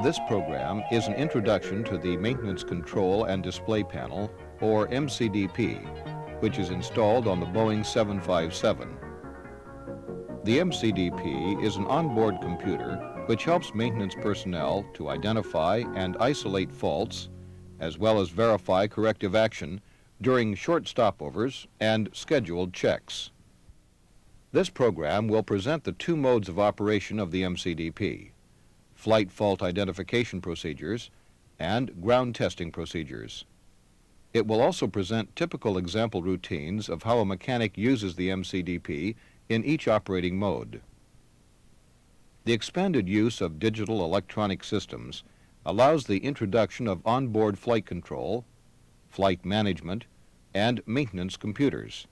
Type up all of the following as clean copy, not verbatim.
This program is an introduction to the Maintenance Control and Display Panel, or MCDP, which is installed on the Boeing 757. The MCDP is an onboard computer which helps maintenance personnel to identify and isolate faults, as well as verify corrective action during short stopovers and scheduled checks. This program will present the two modes of operation of the MCDP: flight fault identification procedures and ground testing procedures. It will also present typical example routines of how a mechanic uses the MCDP in each operating mode. The expanded use of digital electronic systems allows the introduction of onboard flight control, flight management, and maintenance computers.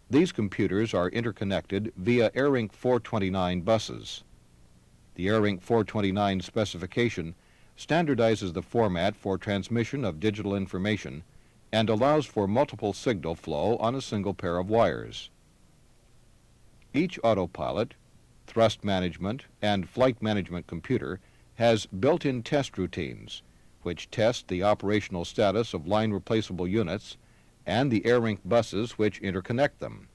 These computers are interconnected via AirInc 429 buses. The AirInc 429 specification standardizes the format for transmission of digital information and allows for multiple signal flow on a single pair of wires. Each autopilot, thrust management, and flight management computer has built-in test routines which test the operational status of line replaceable units and the AirInc buses which interconnect them.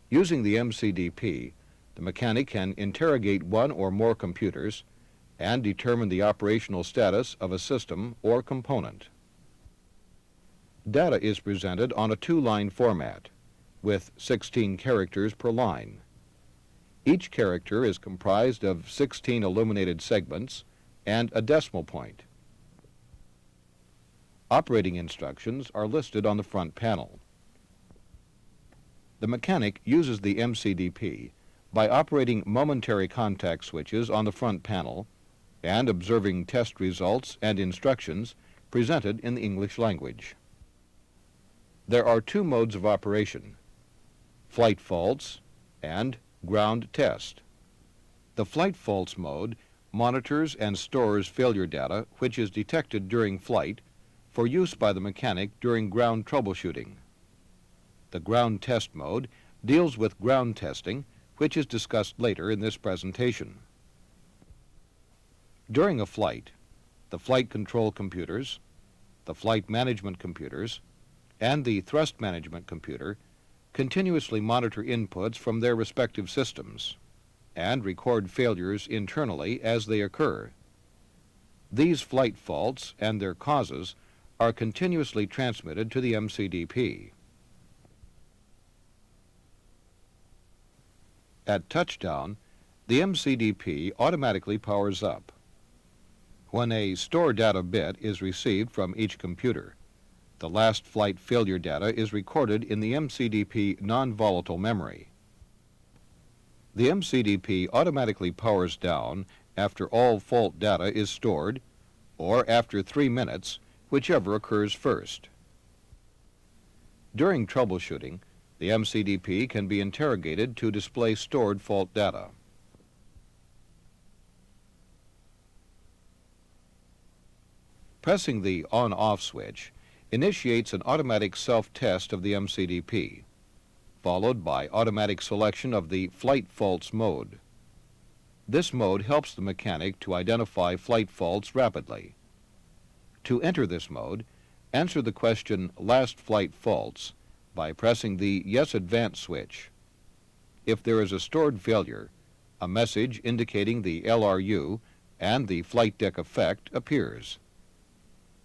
Using the MCDP, the mechanic can interrogate one or more computers and determine the operational status of a system or component. Data is presented on a two-line format with 16 characters per line. Each character is comprised of 16 illuminated segments and a decimal point. Operating instructions are listed on the front panel. The mechanic uses the MCDP by operating momentary contact switches on the front panel and observing test results and instructions presented in the English language. There are two modes of operation: flight faults and ground test. The flight faults mode monitors and stores failure data which is detected during flight for use by the mechanic during ground troubleshooting. The ground test mode deals with ground testing, which is discussed later in this presentation. During a flight, the flight control computers, the flight management computers, and the thrust management computer continuously monitor inputs from their respective systems and record failures internally as they occur. These flight faults and their causes are continuously transmitted to the MCDP. At touchdown, the MCDP automatically powers up. When a store data bit is received from each computer, the last flight failure data is recorded in the MCDP non-volatile memory. The MCDP automatically powers down after all fault data is stored, or after 3 minutes, whichever occurs first. During troubleshooting, the MCDP can be interrogated to display stored fault data. Pressing the on-off switch initiates an automatic self-test of the MCDP, followed by automatic selection of the flight faults mode. This mode helps the mechanic to identify flight faults rapidly. To enter this mode, answer the question "Last Flight Faults" by pressing the Yes Advance switch. If there is a stored failure, a message indicating the LRU and the flight deck effect appears.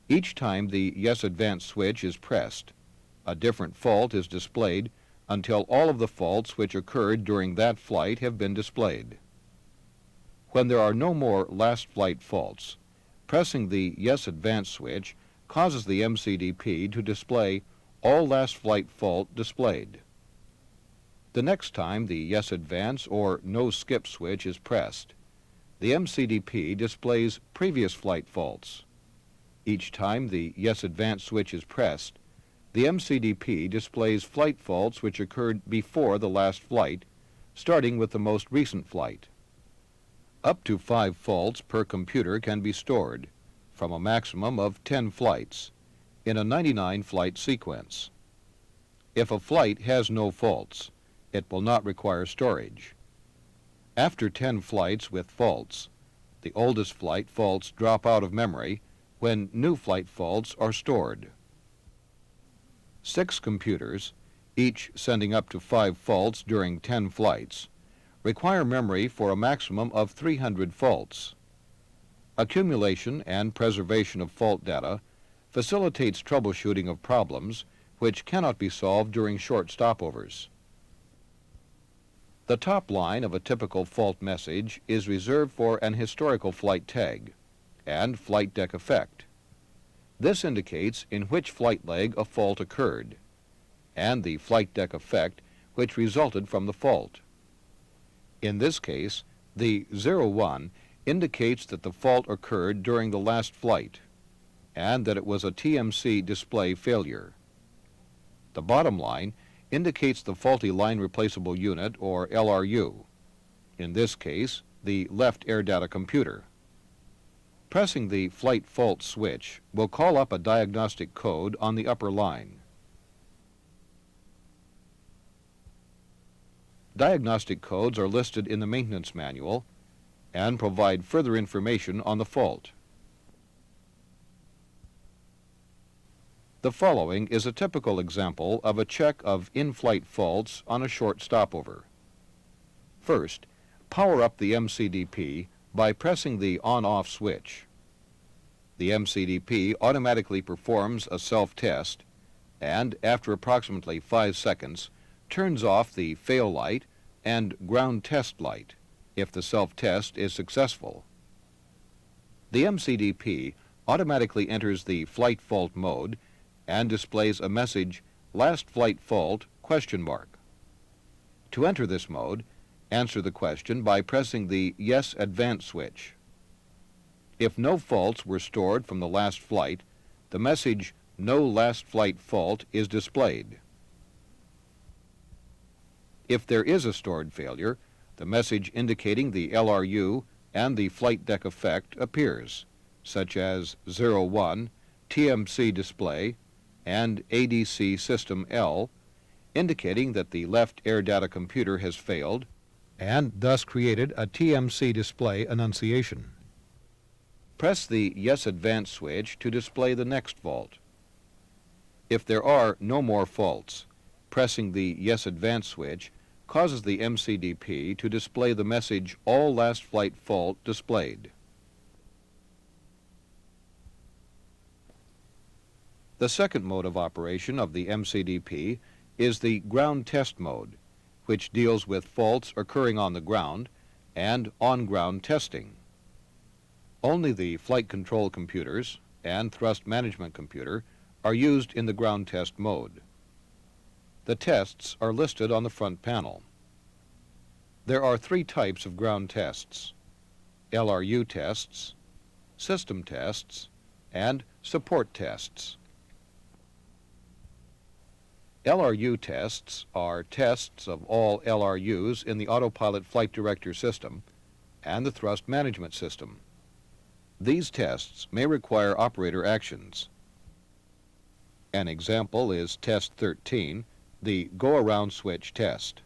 Each time the Yes Advance switch is pressed, a different fault is displayed until all of the faults which occurred during that flight have been displayed. When there are no more last flight faults, pressing the Yes Advance switch causes the MCDP to display all last flight fault displayed. The next time the Yes Advance or No Skip switch is pressed, the MCDP displays previous flight faults. Each time the Yes Advance switch is pressed, the MCDP displays flight faults which occurred before the last flight, starting with the most recent flight. Up to 5 faults per computer can be stored, from a maximum of 10 flights, in a 99-flight sequence. If a flight has no faults, it will not require storage. After 10 flights with faults, The oldest flight faults drop out of memory when new flight faults are stored. 6 computers, each sending up to 5 faults during 10 flights, require memory for a maximum of 300 faults. Accumulation and preservation of fault data facilitates troubleshooting of problems which cannot be solved during short stopovers. The top line of a typical fault message is reserved for an historical flight tag and flight deck effect. This indicates in which flight leg a fault occurred, and the flight deck effect which resulted from the fault. In this case, the 01 indicates that the fault occurred during the last flight, and that it was a TMC display failure. The bottom line indicates the faulty line replaceable unit, or LRU, in this case, the left air data computer. Pressing the flight fault switch will call up a diagnostic code on the upper line. Diagnostic codes are listed in the maintenance manual and provide further information on the fault. The following is a typical example of a check of in-flight faults on a short stopover. First, power up the MCDP by pressing the on-off switch. The MCDP automatically performs a self-test and, after approximately 5 seconds, turns off the fail light and ground test light if the self-test is successful. The MCDP automatically enters the flight fault mode and displays a message, "Last flight fault?" To enter this mode, answer the question by pressing the Yes Advance switch. If no faults were stored from the last flight, the message, "No last flight fault," is displayed. If there is a stored failure, the message indicating the LRU and the flight deck effect appears, such as 01, TMC display, and ADC System L, indicating that the left air data computer has failed and thus created a TMC display annunciation. Press the Yes Advance switch to display the next fault. If there are no more faults, pressing the Yes Advance switch causes the MCDP to display the message, "All last flight fault displayed." The second mode of operation of the MCDP is the ground test mode, which deals with faults occurring on the ground and on-ground testing. Only the flight control computers and thrust management computer are used in the ground test mode. The tests are listed on the front panel. There are 3 types of ground tests: LRU tests, system tests, and support tests. LRU tests are tests of all LRUs in the autopilot flight director system and the thrust management system. These tests may require operator actions. An example is Test 13, the go-around switch test.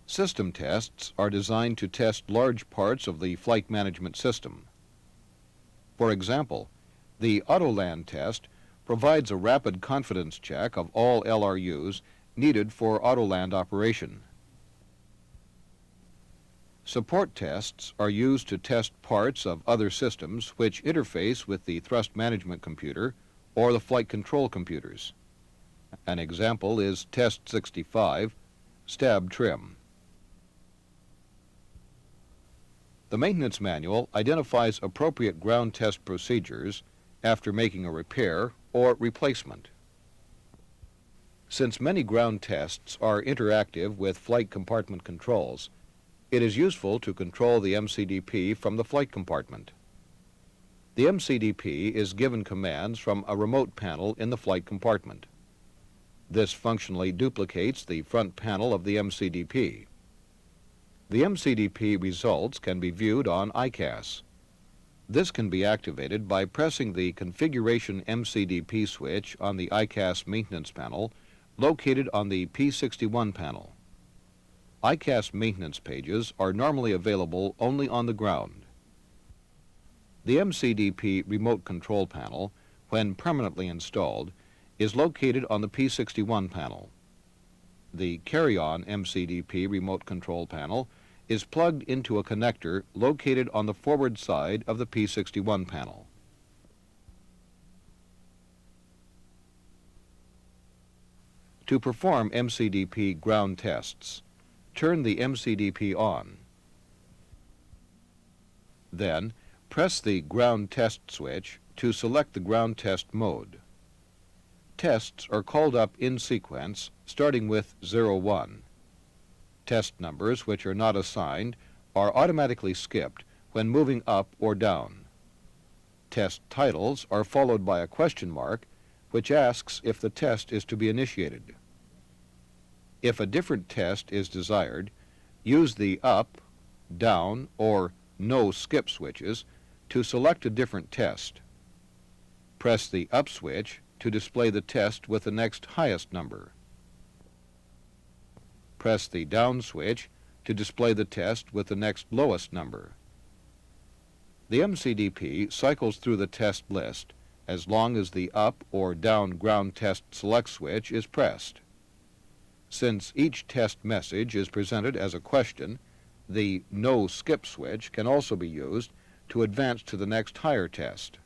System tests are designed to test large parts of the flight management system. For example, the Autoland test provides a rapid confidence check of all LRUs needed for Autoland operation. Support tests are used to test parts of other systems which interface with the thrust management computer or the flight control computers. An example is Test 65, stab trim. The maintenance manual identifies appropriate ground test procedures after making a repair or replacement. Since many ground tests are interactive with flight compartment controls, it is useful to control the MCDP from the flight compartment. The MCDP is given commands from a remote panel in the flight compartment. This functionally duplicates the front panel of the MCDP. The MCDP results can be viewed on ICAS. This can be activated by pressing the Configuration MCDP switch on the ICAS maintenance panel located on the P61 panel. ICAS maintenance pages are normally available only on the ground. The MCDP remote control panel, when permanently installed, is located on the P61 panel. The carry-on MCDP remote control panel is plugged into a connector located on the forward side of the P61 panel. To perform MCDP ground tests, turn the MCDP on. Then, press the ground test switch to select the ground test mode. Tests are called up in sequence, starting with 01. Test numbers which are not assigned are automatically skipped when moving up or down. Test titles are followed by a question mark, which asks if the test is to be initiated. If a different test is desired, use the up, down, or no skip switches to select a different test. Press the up switch to display the test with the next highest number. Press the down switch to display the test with the next lowest number. The MCDP cycles through the test list as long as the up or down ground test select switch is pressed. Since each test message is presented as a question, the no skip switch can also be used to advance to the next higher test.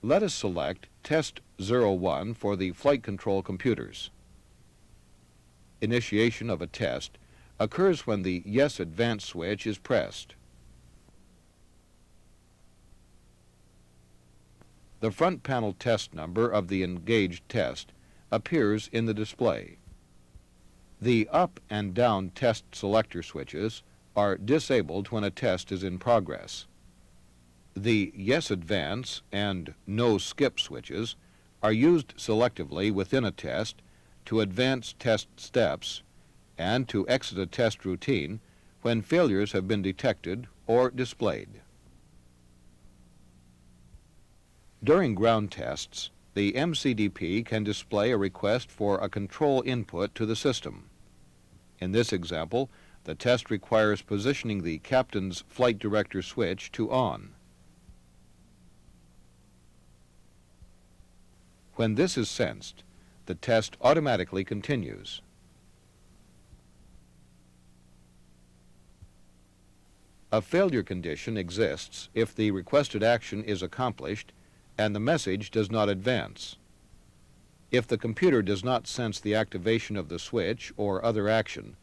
Let us select Test 01 for the flight control computers. Initiation of a test occurs when the Yes Advance switch is pressed. The front panel test number of the engaged test appears in the display. The up and down test selector switches are disabled when a test is in progress. The Yes Advance and No Skip switches are used selectively within a test to advance test steps and to exit a test routine when failures have been detected or displayed. During ground tests, the MCDP can display a request for a control input to the system. In this example, the test requires positioning the captain's flight director switch to on. When this is sensed, the test automatically continues. A failure condition exists if the requested action is accomplished and the message does not advance. If the computer does not sense the activation of the switch or other action,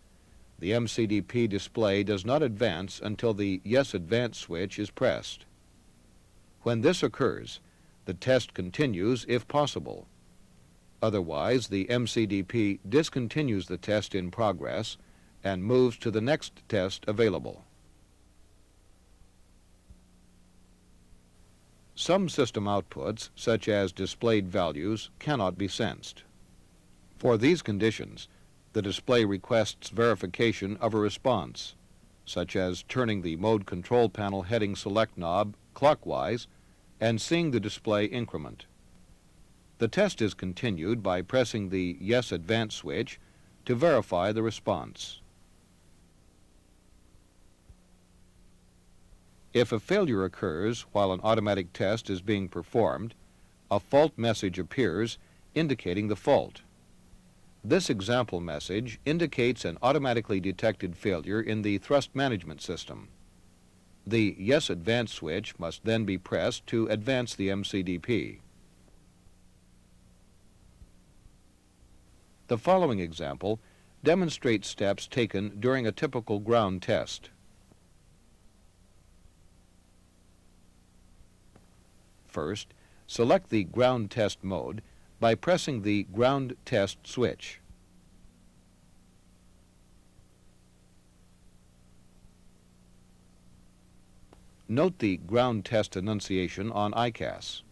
the MCDP display does not advance until the Yes Advance switch is pressed. When this occurs, the test continues if possible. Otherwise, the MCDP discontinues the test in progress and moves to the next test available. Some system outputs, such as displayed values, cannot be sensed. For these conditions, the display requests verification of a response, such as turning the mode control panel heading select knob clockwise and seeing the display increment. The test is continued by pressing the Yes Advance switch to verify the response. If a failure occurs while an automatic test is being performed, a fault message appears indicating the fault. This example message indicates an automatically detected failure in the thrust management system. The Yes Advance switch must then be pressed to advance the MCDP. The following example demonstrates steps taken during a typical ground test. First, select the ground test mode by pressing the ground test switch. Note the ground test annunciation on ICAS.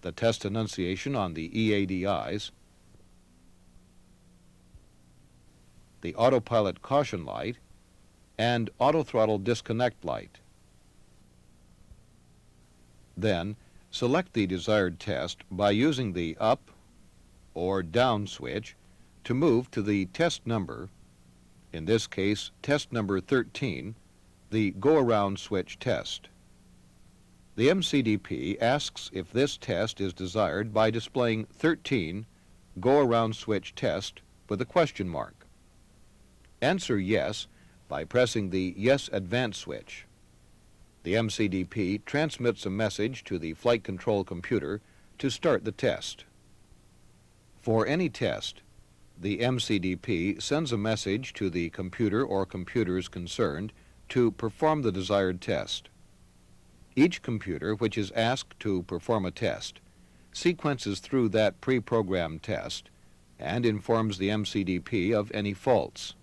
The test annunciation on the EADIs, the autopilot caution light, and autothrottle disconnect light. Then, select the desired test by using the up or down switch to move to the test number, in this case test number 13, the go-around switch test. The MCDP asks if this test is desired by displaying 13 go-around switch test with a question mark. Answer yes by pressing the Yes Advance switch. The MCDP transmits a message to the flight control computer to start the test. For any test, the MCDP sends a message to the computer or computers concerned to perform the desired test. Each computer which is asked to perform a test sequences through that pre-programmed test and informs the MCDP of any faults.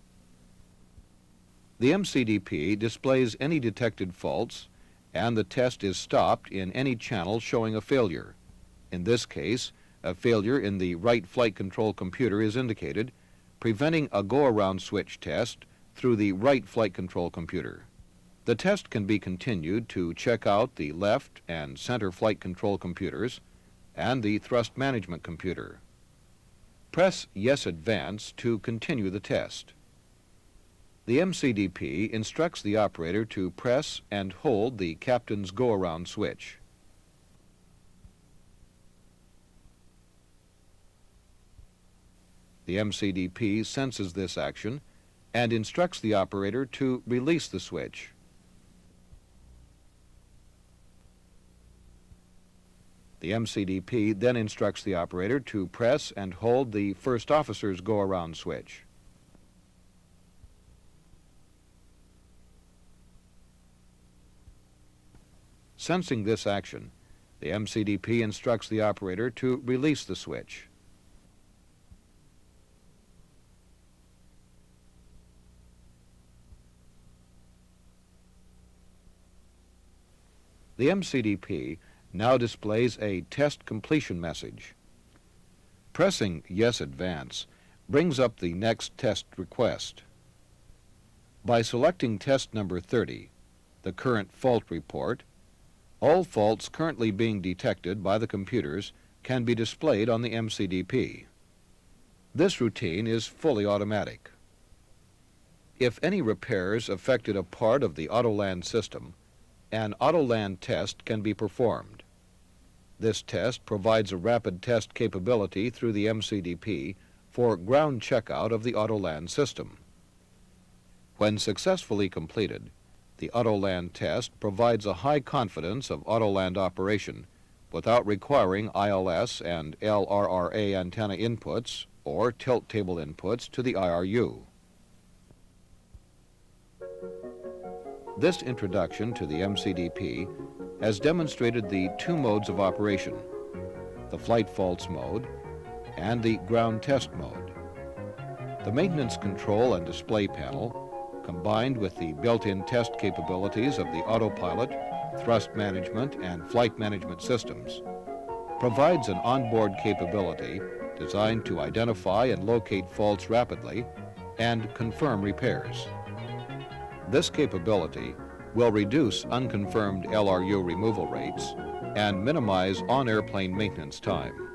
The MCDP displays any detected faults, and the test is stopped in any channel showing a failure. In this case, a failure in the right flight control computer is indicated, preventing a go-around switch test through the right flight control computer. The test can be continued to check out the left and center flight control computers and the thrust management computer. Press Yes Advance to continue the test. The MCDP instructs the operator to press and hold the captain's go-around switch. The MCDP senses this action and instructs the operator to release the switch. The MCDP then instructs the operator to press and hold the first officer's go-around switch. Sensing this action, the MCDP instructs the operator to release the switch. The MCDP now displays a test completion message. Pressing Yes Advance brings up the next test request. By selecting test number 30, the current fault report, all faults currently being detected by the computers can be displayed on the MCDP. This routine is fully automatic. If any repairs affected a part of the Autoland system, an Autoland test can be performed. This test provides a rapid test capability through the MCDP for ground checkout of the Autoland system. When successfully completed, the Autoland test provides a high confidence of Autoland operation without requiring ILS and LRRA antenna inputs or tilt table inputs to the IRU. This introduction to the MCDP has demonstrated the two modes of operation, the flight faults mode and the ground test mode. The maintenance control and display panel, combined with the built-in test capabilities of the autopilot, thrust management, and flight management systems, provides an onboard capability designed to identify and locate faults rapidly and confirm repairs. This capability will reduce unconfirmed LRU removal rates and minimize on-airplane maintenance time.